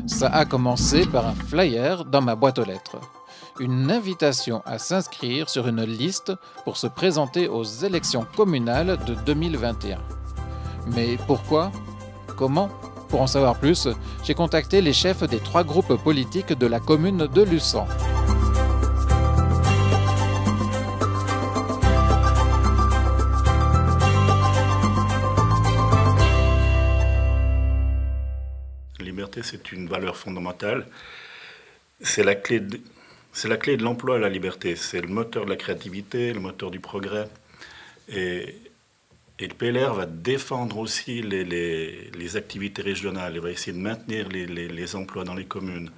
Ça a commencé par un flyer dans ma boîte aux lettres. Une invitation à s'inscrire sur une liste pour se présenter aux élections communales de 2021. Mais pourquoi? Comment? Pour en savoir plus, j'ai contacté les chefs des 3 groupes politiques de la commune de Luçon. La liberté, c'est une valeur fondamentale. C'est la clé de l'emploi, la liberté. C'est le moteur de la créativité, le moteur du progrès. Et, et le PLR va défendre aussi les activités régionales. Il va essayer de maintenir les emplois dans les communes.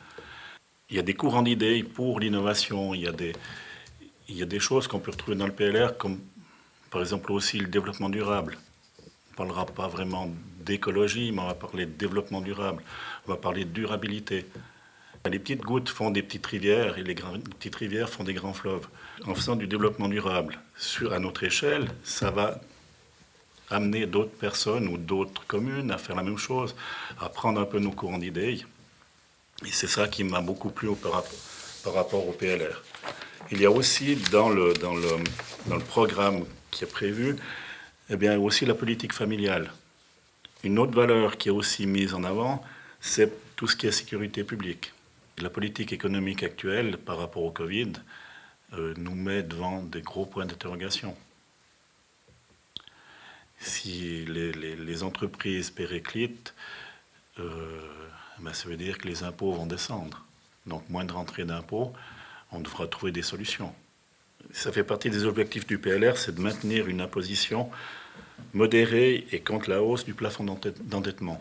Il y a des courants d'idées pour l'innovation. Il y a des choses qu'on peut retrouver dans le PLR, comme par exemple aussi le développement durable. On ne parlera pas vraiment d'écologie, mais on va parler de développement durable. On va parler de durabilité. Les petites gouttes font des petites rivières et les petites rivières font des grands fleuves. En faisant du développement durable à notre échelle, ça va amener d'autres personnes ou d'autres communes à faire la même chose, à prendre un peu nos courants d'idées. Et c'est ça qui m'a beaucoup plu par rapport au PLR. Il y a aussi dans le programme qui est prévu, eh bien, aussi la politique familiale. Une autre valeur qui est aussi mise en avant, c'est tout ce qui est sécurité publique. La politique économique actuelle par rapport au Covid nous met devant des gros points d'interrogation. Si les entreprises périclitent, ça veut dire que les impôts vont descendre. Donc moins de rentrée d'impôts, on devra trouver des solutions. Ça fait partie des objectifs du PLR, c'est de maintenir une imposition modérée et contre la hausse du plafond d'endettement.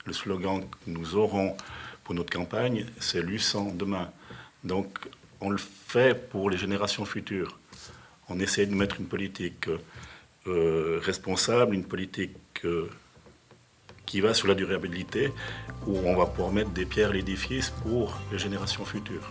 Le slogan que nous aurons pour notre campagne, c'est Luçon demain. Donc on le fait pour les générations futures. On essaie de mettre une politique responsable, une politique qui va sur la durabilité, où on va pouvoir mettre des pierres à l'édifice pour les générations futures.